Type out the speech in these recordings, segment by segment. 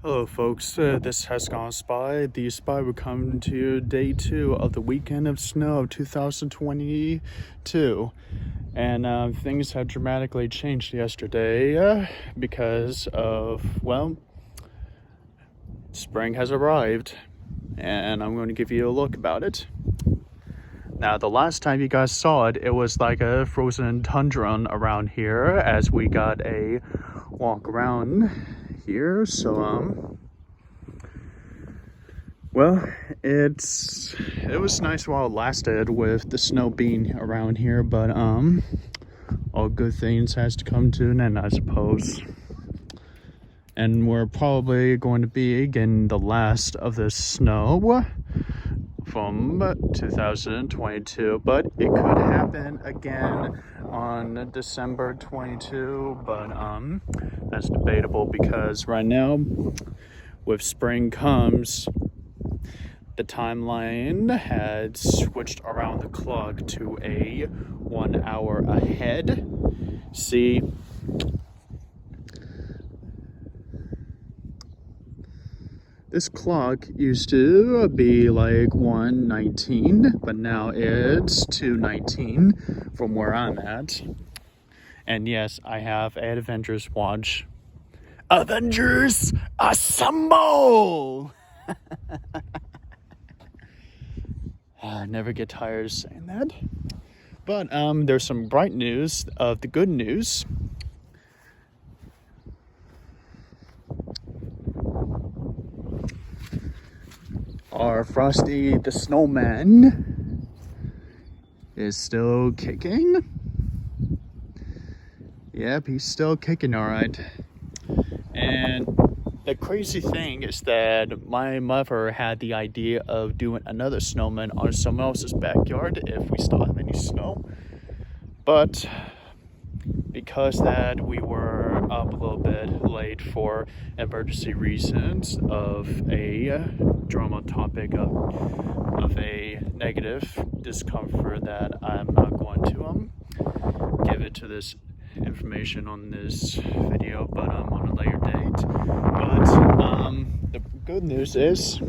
Hello folks, this is HexagonalSpy. The Spy will come to you day 2 of the weekend of snow of 2022. And things have dramatically changed yesterday because of, well, spring has arrived. And I'm going to give you a look about it. Now, the last time you guys saw it, it was like a frozen tundra around here as we got a walk around here. So, well, it was nice while it lasted with the snow being around here, but all good things has to come to an end, I suppose. And we're probably going to be getting the last of this snow from 2022, but it could happen again on December 22, but that's debatable because right now with spring comes, the timeline had switched around the clock to a 1 hour ahead. See, this clock used to be like 1:19, but now it's 2:19 from where I'm at. And yes, I have an Avengers watch. Avengers Assemble! I never get tired of saying that. But there's some bright news of the good news. Our Frosty the Snowman is still kicking. Yep, he's still kicking all right. And the crazy thing is that my mother had the idea of doing another snowman on someone else's backyard if we still have any snow. But because that we were up a little bit late for emergency reasons of a drama topic of a negative discomfort that I'm not going to give it to this information on this video, but on a later date. But the good news is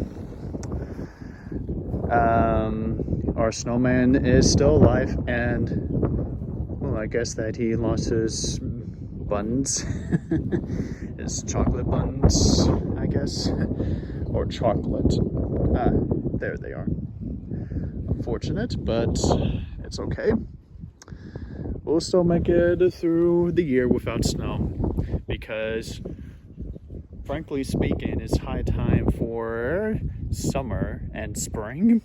our snowman is still alive, and well, I guess that he lost his buns, his chocolate buns, I guess, or chocolate. There they are. Unfortunate, but it's okay. We'll still make it through the year without snow because, frankly speaking, it's high time for summer and spring.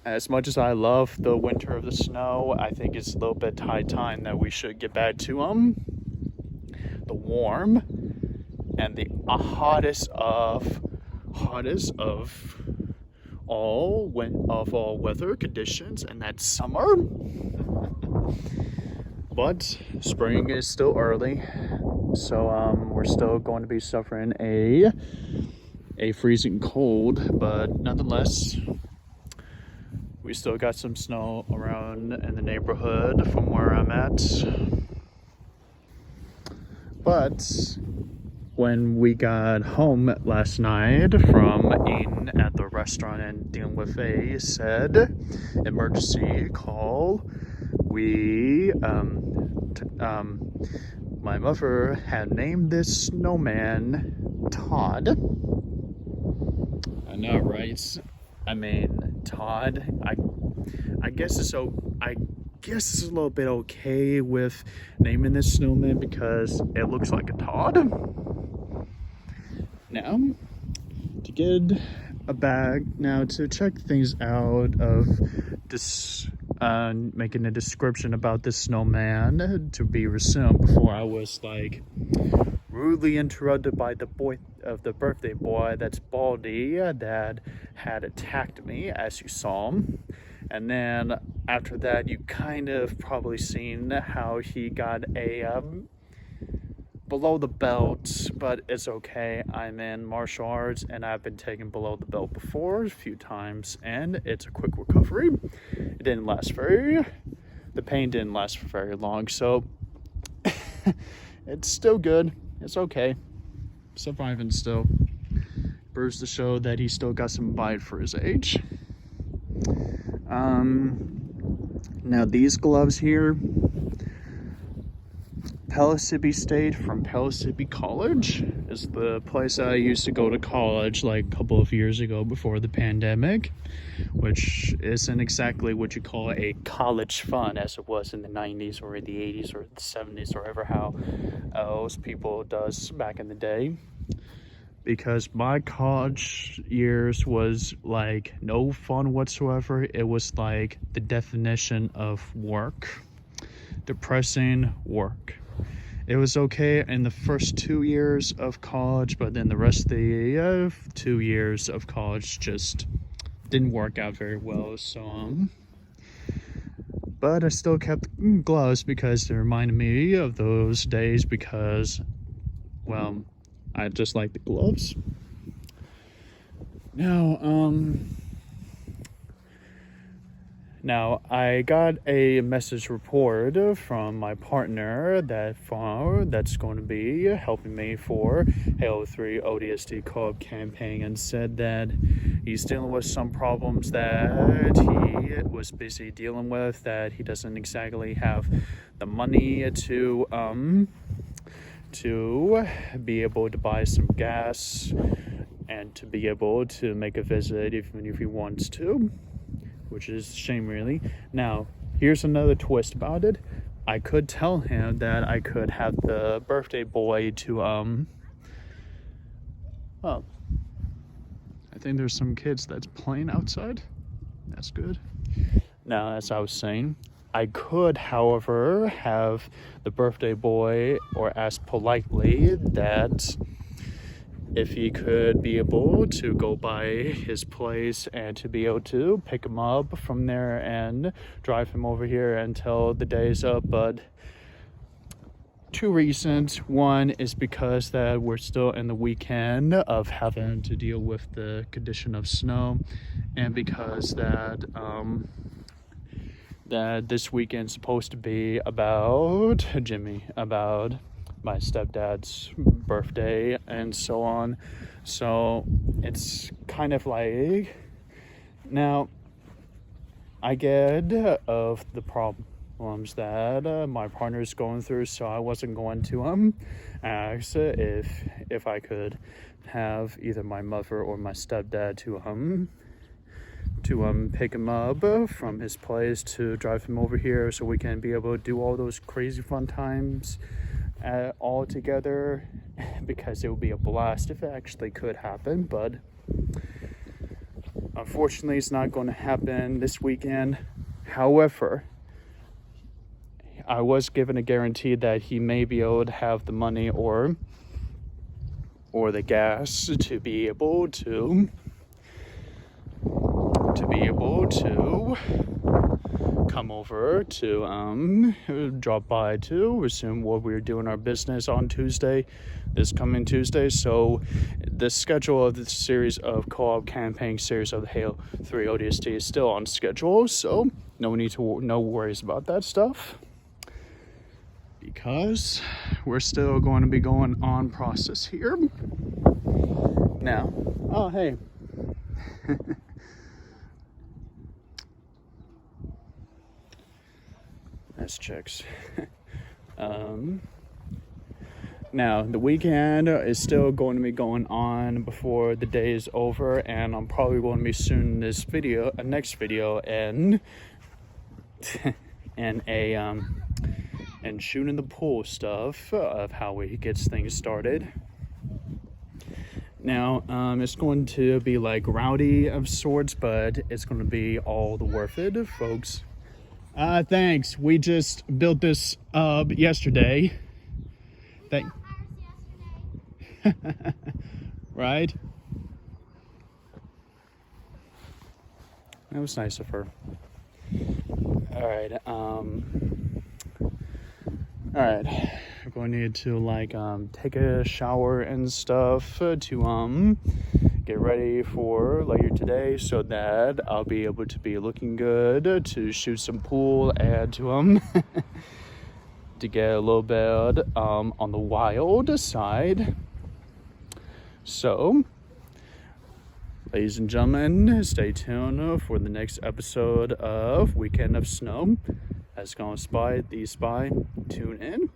As much as I love the winter of the snow, I think it's a little bit high time that we should get back to the warm and the hottest of all weather conditions, and that's summer. But spring is still early, so we're still going to be suffering a freezing cold, but nonetheless, we still got some snow around in the neighborhood from where I'm at. But when we got home last night from eating at the restaurant and dealing with a said emergency call, my mother had named this snowman Todd. I know, right? I mean, Todd. I guess it's a little bit okay with naming this snowman because it looks like a Todd. Now, to get a bag, now to check things out of this, making a description about this snowman to be resumed before I was like rudely interrupted by the birthday boy that's Baldy that had attacked me, as you saw him. And then after that, you kind of probably seen how he got a below the belt, but it's okay. I'm in martial arts and I've been taken below the belt before a few times, and it's a quick recovery. The pain didn't last for very long, so it's still good. It's okay. surviving still. Proves to show that he still got some bite for his age. Now these gloves here, Pellissippi State from Pellissippi College is the place I used to go to college like a couple of years ago before the pandemic, which isn't exactly what you call a college fun as it was in the 90s or the 80s or the 70s or ever how else people does back in the day. Because my college years was like no fun whatsoever. It was like the definition of work. Depressing work. It was okay in the first 2 years of college, but then the rest of the 2 years of college just didn't work out very well. So, but I still kept gloves because they reminded me of those days because, well, I just like the gloves. Now I got a message report from my partner that's going to be helping me for Halo 3 ODST co-op campaign, and said that he's dealing with some problems that he was busy dealing with, that he doesn't exactly have the money to be able to buy some gas and to be able to make a visit even if he wants to, which is a shame really. Now, here's another twist about it. I could tell him that I could have the birthday boy to, I think there's some kids that's playing outside. That's good. Now, as I was saying, I could, however, have the birthday boy or ask politely that if he could be able to go by his place and to be able to pick him up from there and drive him over here until the day's up. But 2 reasons. One is because that we're still in the weekend of having to deal with the condition of snow, and because that this weekend's supposed to be about Jimmy, about my stepdad's birthday and so on. So it's kind of like, now I get of the problems that my partner is going through, so I wasn't going to ask if I could have either my mother or my stepdad to pick him up from his place to drive him over here so we can be able to do all those crazy fun times all together, because it would be a blast if it actually could happen. But unfortunately it's not going to happen this weekend. However, I was given a guarantee that he may be able to have the money or the gas to be able to come over to drop by to resume what we're doing our business on Tuesday, this coming Tuesday. So the schedule of the series of co-op campaign series of the Halo 3 ODST is still on schedule, so no worries about that stuff, because we're still going to be going on process here. Now, oh hey. That's chicks. Now, the weekend is still going to be going on before the day is over, and I'm probably going to be soon this video, next video, and shooting the pool stuff of how he gets things started. Now, it's going to be like rowdy of sorts, but it's going to be all the worth it, folks. Thanks. We just built this yesterday. Right? That was nice of her. Alright, we're going to need to take a shower and stuff to get ready for later today, so that I'll be able to be looking good to shoot some pool and to to get a little bit on the wild side. So, ladies and gentlemen, stay tuned for the next episode of Weekend of Snow. HexagonalSpy, the Spy. Tune in.